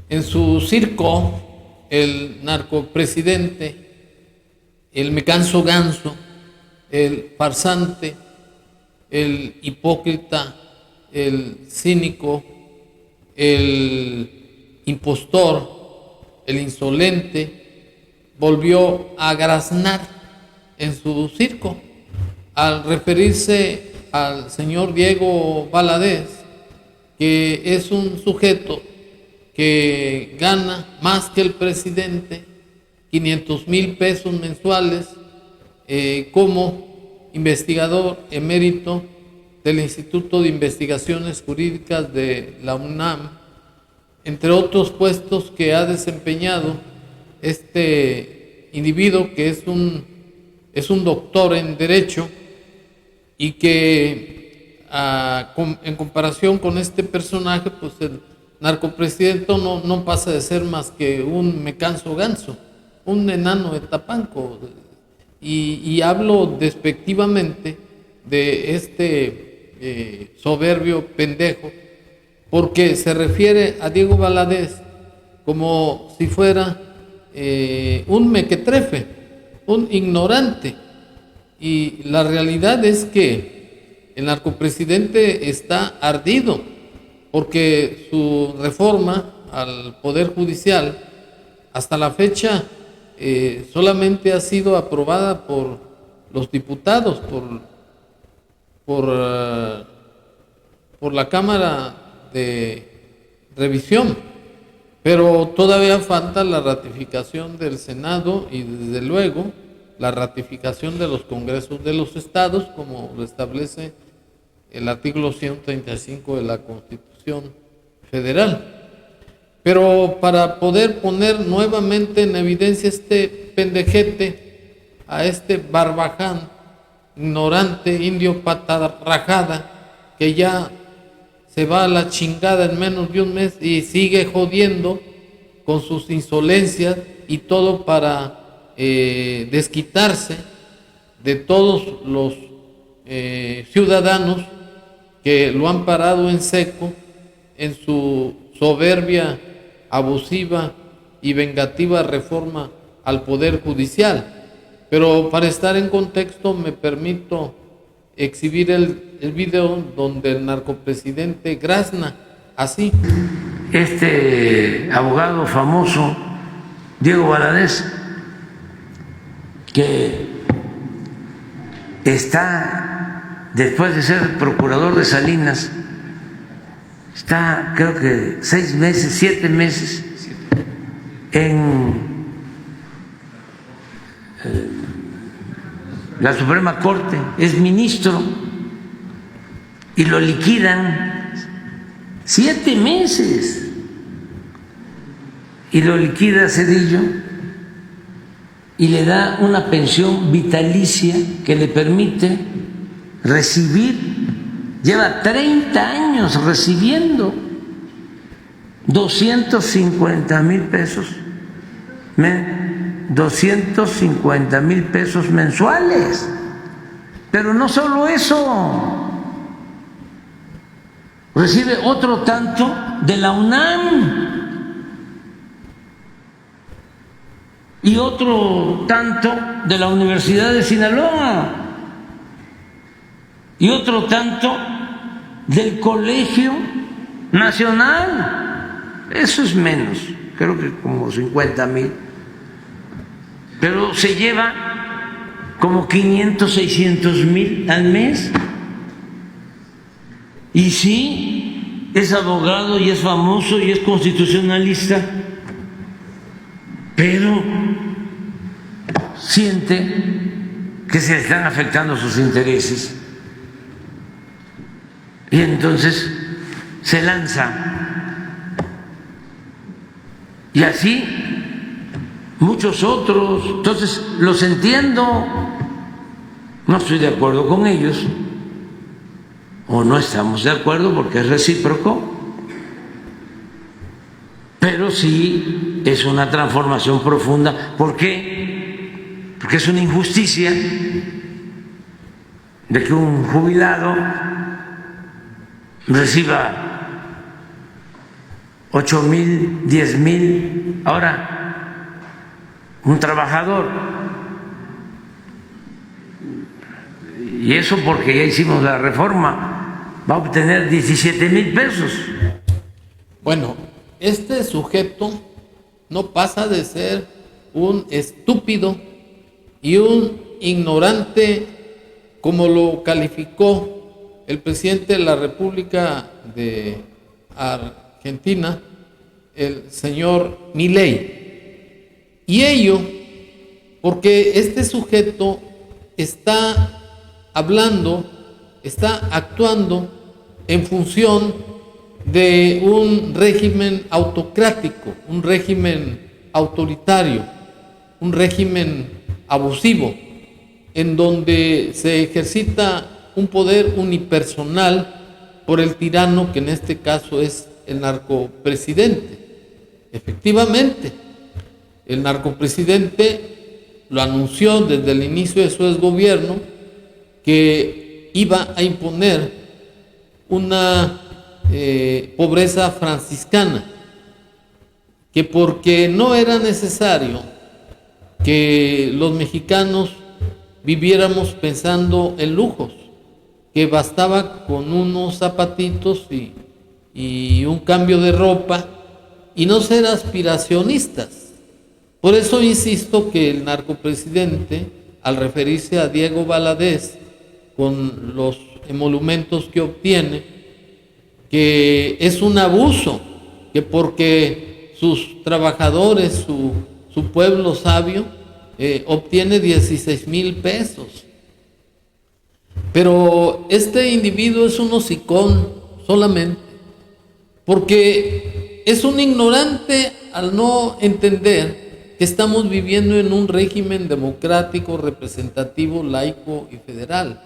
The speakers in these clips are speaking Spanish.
En su circo, el narcopresidente, el me canso ganso, el farsante, el hipócrita, el cínico, el impostor, el insolente, volvió a graznar en su circo al referirse al señor Diego Valadez, que es un sujeto que gana más que el presidente, 500,000 pesos mensuales, como investigador emérito del Instituto de Investigaciones Jurídicas de la UNAM, entre otros puestos que ha desempeñado este individuo, que es un doctor en Derecho, y que en comparación con este personaje, pues el narcopresidente no pasa de ser más que un me canso ganso, un enano de Tapanco. Y hablo despectivamente de este soberbio pendejo, porque se refiere a Diego Valadez como si fuera un mequetrefe, un ignorante. Y la realidad es que el narcopresidente está ardido porque su reforma al Poder Judicial hasta la fecha solamente ha sido aprobada por los diputados, por la Cámara de Revisión, pero todavía falta la ratificación del Senado y desde luego la ratificación de los congresos de los estados, como lo establece el artículo 135 de la Constitución Federal. Pero para poder poner nuevamente en evidencia este pendejete, a este barbaján, ignorante, indio patada rajada, que ya se va a la chingada en menos de un mes y sigue jodiendo con sus insolencias y todo para desquitarse de todos los ciudadanos que lo han parado en seco en su soberbia, abusiva y vengativa reforma al Poder Judicial. Pero para estar en contexto me permito exhibir el video donde el narcopresidente grazna así. Este abogado famoso, Diego Valadez, que está, después de ser procurador de Salinas, está creo que 6 meses, 7 meses en la Suprema Corte, es ministro y lo liquidan 7 meses y lo liquida Zedillo y le da una pensión vitalicia que le permite recibir, lleva 30 años recibiendo 250,000 pesos, 250,000 pesos mensuales. Pero no solo eso, recibe otro tanto de la UNAM y otro tanto de la Universidad de Sinaloa y otro tanto del Colegio Nacional. Eso es menos, creo que como 50,000, pero se lleva como 500, 600,000 al mes. Y sí, es abogado y es famoso y es constitucionalista, pero siente que se están afectando sus intereses y entonces se lanza. Y así muchos otros. Entonces los entiendo, no estoy de acuerdo con ellos o no estamos de acuerdo porque es recíproco, pero sí es una transformación profunda. ¿Por qué? Porque es una injusticia de que un jubilado reciba 8,000, 10,000. Ahora, un trabajador, y eso porque ya hicimos la reforma, va a obtener 17,000 pesos. Bueno, este sujeto no pasa de ser un estúpido y un ignorante, como lo calificó el presidente de la República de Argentina, el señor Milei. Y ello porque este sujeto está hablando, está actuando en función de un régimen autocrático, un régimen autoritario, un régimen abusivo, en donde se ejercita un poder unipersonal por el tirano, que en este caso es el narcopresidente. Efectivamente, el narcopresidente lo anunció desde el inicio de su desgobierno, que iba a imponer una pobreza franciscana, que porque no era necesario que los mexicanos viviéramos pensando en lujos, que bastaba con unos zapatitos y un cambio de ropa y no ser aspiracionistas. Por eso insisto que el narcopresidente, al referirse a Diego Valadez con los emolumentos que obtiene, que es un abuso, que porque sus trabajadores, su pueblo sabio, obtiene 16,000 pesos. Pero este individuo es un hocicón solamente, porque es un ignorante al no entender que estamos viviendo en un régimen democrático, representativo, laico y federal,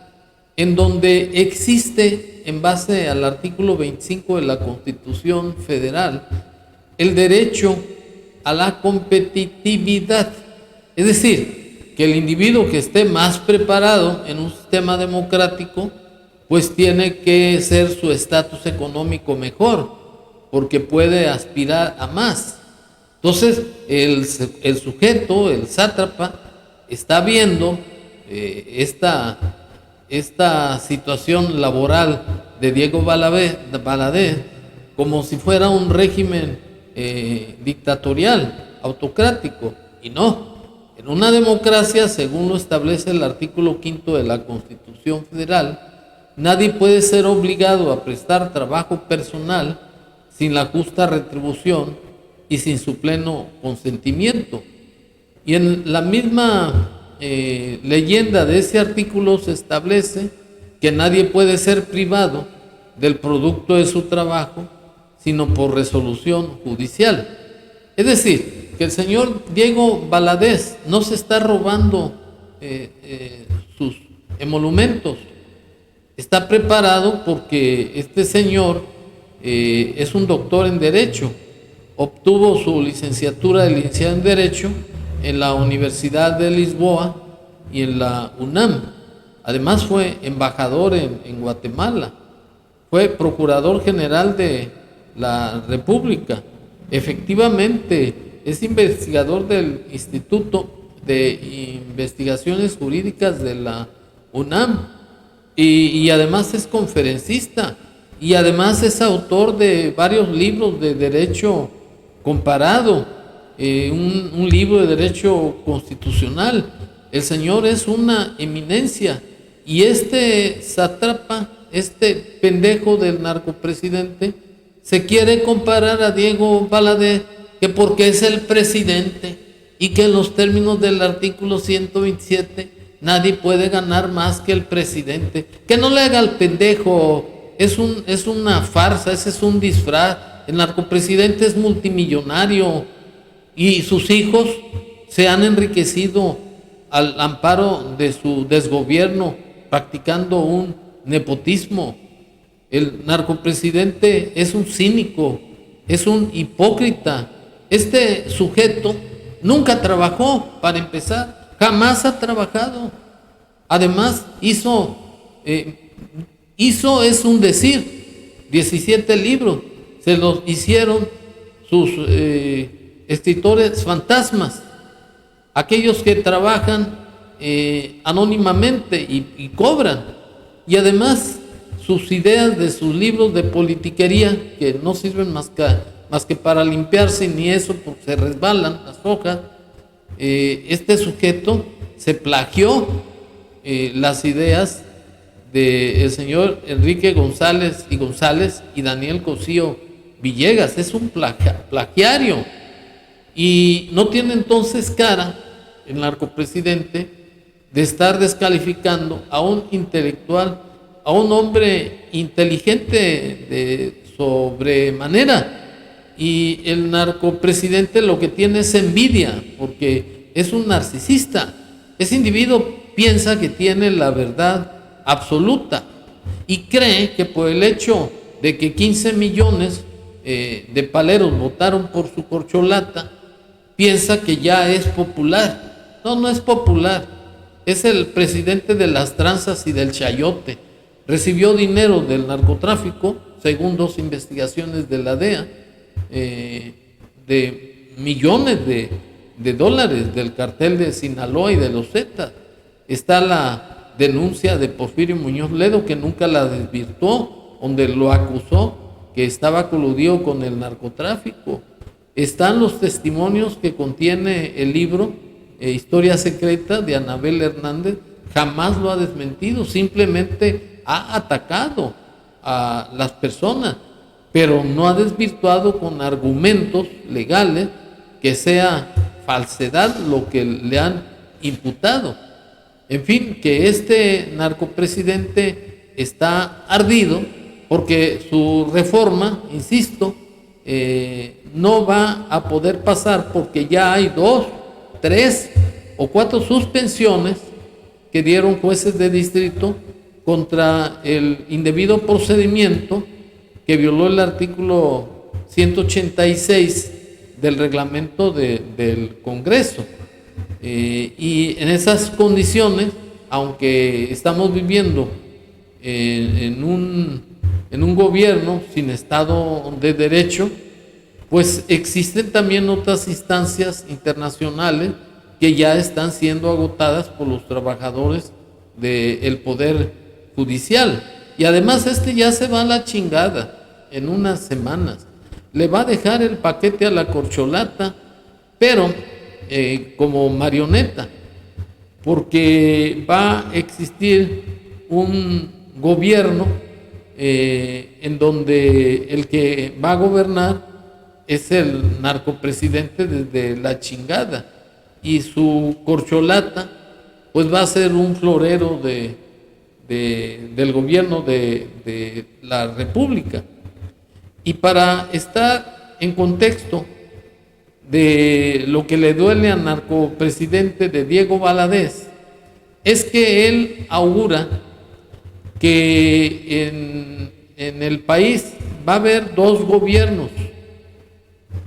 en donde existe, en base al artículo 25 de la Constitución Federal, el derecho a la competitividad. Es decir, que el individuo que esté más preparado en un sistema democrático, pues tiene que ser su estatus económico mejor, porque puede aspirar a más. Entonces, el sujeto, el sátrapa, está viendo esta situación laboral de Diego Valadez como si fuera un régimen dictatorial, autocrático, y no. En una democracia, según lo establece el artículo 5 de la Constitución Federal, nadie puede ser obligado a prestar trabajo personal sin la justa retribución y sin su pleno consentimiento. Y en la misma leyenda de ese artículo se establece que nadie puede ser privado del producto de su trabajo sino por resolución judicial. Es decir, que el señor Diego Valadez no se está robando sus emolumentos, está preparado porque este señor es un doctor en Derecho, obtuvo su licenciatura de licenciado en Derecho en la Universidad de Lisboa y en la UNAM. Además fue embajador en Guatemala, fue procurador general de la República, efectivamente es investigador del Instituto de Investigaciones Jurídicas de la UNAM y además es conferencista y además es autor de varios libros de derecho comparado, un libro de derecho constitucional. El señor es una eminencia y este sátrapa, este pendejo del narcopresidente, se quiere comparar a Diego Valadez, que porque es el presidente y que en los términos del artículo 127 nadie puede ganar más que el presidente. Que no le haga al pendejo, es una farsa, ese es un disfraz. El narcopresidente es multimillonario y sus hijos se han enriquecido al amparo de su desgobierno, practicando un nepotismo. El narcopresidente es un cínico, es un hipócrita. Este sujeto nunca trabajó, para empezar, jamás ha trabajado. Además, hizo es un decir, 17 libros, se los hicieron sus escritores fantasmas, aquellos que trabajan anónimamente y cobran, y además sus ideas de sus libros de politiquería, que no sirven más que para limpiarse, ni eso porque se resbalan las hojas. Este sujeto se plagió las ideas del señor Enrique González y Daniel Cosío Villegas. Es un plagiario, y no tiene entonces cara el narcopresidente de estar descalificando a un intelectual, a un hombre inteligente de sobremanera. Y el narcopresidente lo que tiene es envidia, porque es un narcisista. Ese individuo piensa que tiene la verdad absoluta y cree que por el hecho de que 15 millones de paleros votaron por su corcholata, piensa que ya es popular. No, no es popular. Es el presidente de las tranzas y del chayote. Recibió dinero del narcotráfico, según 2 investigaciones de la DEA, de millones de dólares del cartel de Sinaloa y de los Zetas. Está la denuncia de Porfirio Muñoz Ledo, que nunca la desvirtuó, donde lo acusó que estaba coludido con el narcotráfico. Están los testimonios que contiene el libro Historia Secreta de Anabel Hernández. Jamás lo ha desmentido, simplemente ha atacado a las personas, pero no ha desvirtuado con argumentos legales que sea falsedad lo que le han imputado. En fin, que este narcopresidente está ardido porque su reforma, insisto, no va a poder pasar, porque ya hay 2, 3 o 4 suspensiones que dieron jueces de distrito contra el indebido procedimiento que violó el artículo 186 del reglamento del Congreso. Y en esas condiciones, aunque estamos viviendo en un gobierno sin Estado de Derecho, pues existen también otras instancias internacionales que ya están siendo agotadas por los trabajadores del Poder Judicial. Y además ya se va a la chingada en unas semanas. Le va a dejar el paquete a la corcholata, pero como marioneta, porque va a existir un gobierno en donde el que va a gobernar es el narcopresidente desde la chingada, y su corcholata pues va a ser un florero del gobierno de la República. Y para estar en contexto de lo que le duele al narcopresidente de Diego Valadez, es que él augura que en el país va a haber 2 gobiernos,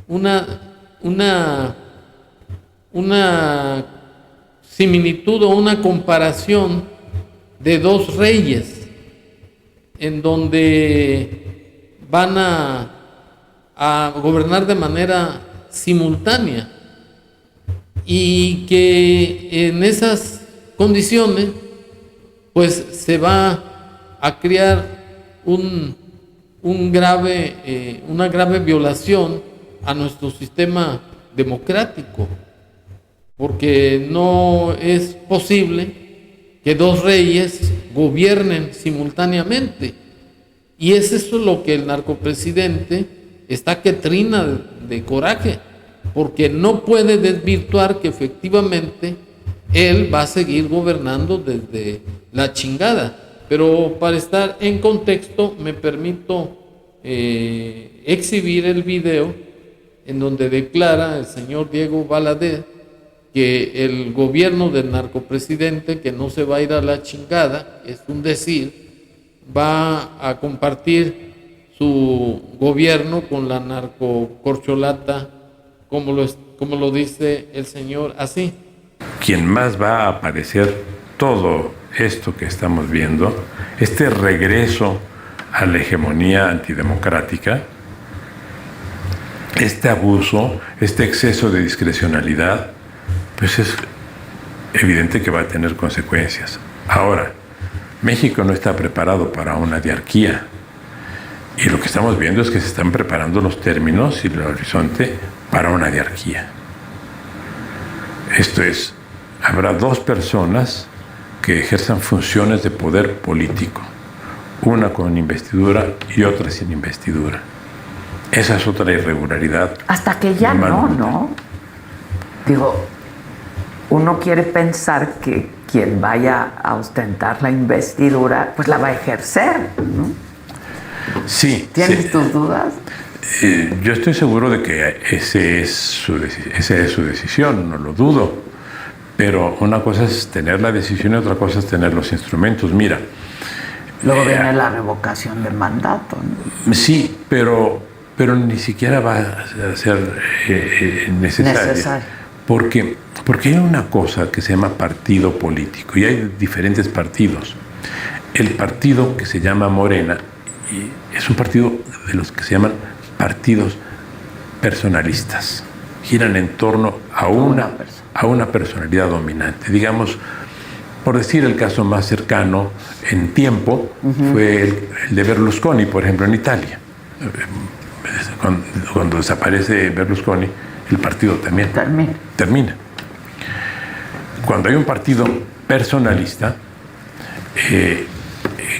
una similitud o una comparación de 2 reyes, en donde van a gobernar de manera simultánea, y que en esas condiciones pues se va a crear una grave violación a nuestro sistema democrático, porque no es posible que 2 reyes gobiernen simultáneamente. Y es eso lo que el narcopresidente está que trina de coraje, porque no puede desvirtuar que efectivamente él va a seguir gobernando desde la chingada. Pero para estar en contexto, me permito exhibir el video en donde declara el señor Diego Valadez que el gobierno del narcopresidente, que no se va a ir a la chingada, es un decir, va a compartir su gobierno con la narcocorcholata, como lo dice el señor así. Quien más va a padecer todo esto que estamos viendo, este regreso a la hegemonía antidemocrática, este abuso, este exceso de discrecionalidad, pues es evidente que va a tener consecuencias. Ahora, México no está preparado para una diarquía. Y lo que estamos viendo es que se están preparando los términos y el horizonte para una diarquía. Esto es, habrá dos personas que ejerzan funciones de poder político, una con investidura y otra sin investidura. Esa es otra irregularidad. Hasta que ya no. Digo, uno quiere pensar que quien vaya a ostentar la investidura, pues la va a ejercer, ¿no? Sí. ¿Tienes tus dudas? Yo estoy seguro de que esa es su decisión, no lo dudo. Pero una cosa es tener la decisión y otra cosa es tener los instrumentos. Mira. Luego viene la revocación de mandato, ¿no? Sí, pero ni siquiera va a ser necesaria. Porque hay una cosa que se llama partido político y hay diferentes partidos. El partido que se llama Morena es un partido de los que se llaman partidos personalistas. Giran en torno a una personalidad dominante. Digamos, por decir el caso más cercano en tiempo, fue el de Berlusconi, por ejemplo, en Italia. Cuando desaparece Berlusconi, el partido también termina. Cuando hay un partido personalista,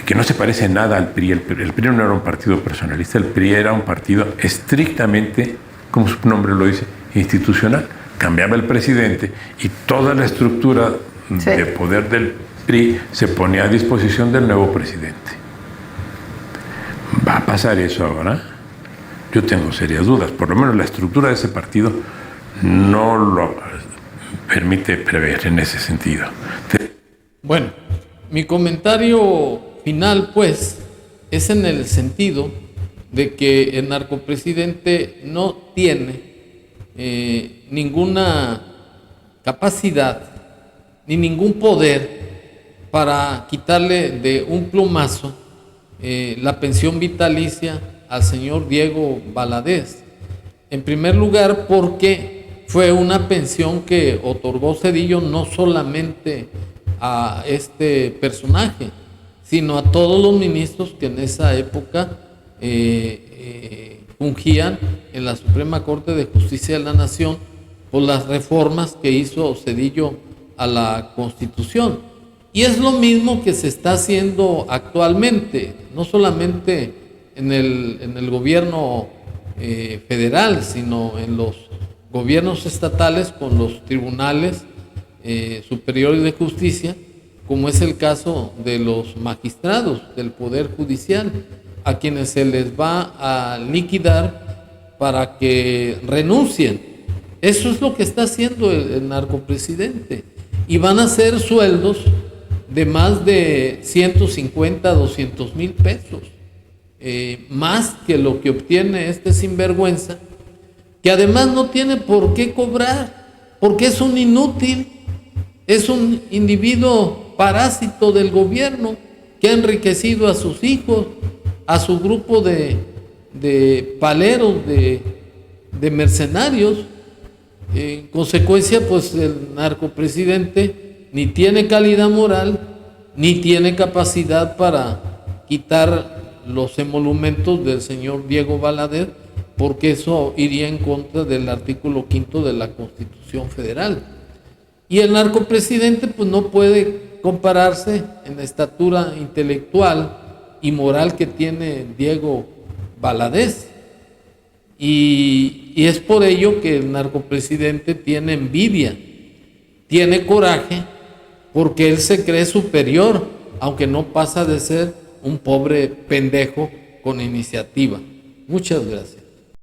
que no se parece en nada al PRI. El PRI no era un partido personalista, el PRI era un partido estrictamente, como su nombre lo dice, institucional. Cambiaba el presidente y toda la estructura de poder del PRI se ponía a disposición del nuevo presidente. ¿Va a pasar eso ahora? Yo tengo serias dudas. Por lo menos la estructura de ese partido no lo permite prever en ese sentido. Bueno, mi comentario final, pues, es en el sentido de que el narcopresidente no tiene ninguna capacidad ni ningún poder para quitarle de un plumazo la pensión vitalicia al señor Diego Valadez. En primer lugar, porque fue una pensión que otorgó Zedillo no solamente a este personaje, sino a todos los ministros que en esa época fungían en la Suprema Corte de Justicia de la Nación por las reformas que hizo Zedillo a la Constitución. Y es lo mismo que se está haciendo actualmente, no solamente en el gobierno federal, sino en los gobiernos estatales con los tribunales superiores de justicia, como es el caso de los magistrados del Poder Judicial, a quienes se les va a liquidar para que renuncien. Eso es lo que está haciendo el narcopresidente. Y van a ser sueldos de más de 150, 200 mil pesos, más que lo que obtiene este sinvergüenza, que además no tiene por qué cobrar, porque es un inútil, es un individuo parásito del gobierno que ha enriquecido a sus hijos, a su grupo de paleros, de mercenarios. En consecuencia, pues el narcopresidente ni tiene calidad moral, ni tiene capacidad para quitar los emolumentos del señor Diego Valadez, porque eso iría en contra del artículo 5 de la Constitución Federal. Y el narcopresidente pues no puede compararse en la estatura intelectual y moral que tiene Diego Valadez. Y es por ello que el narcopresidente tiene envidia, tiene coraje, porque él se cree superior, aunque no pasa de ser un pobre pendejo con iniciativa. Muchas gracias.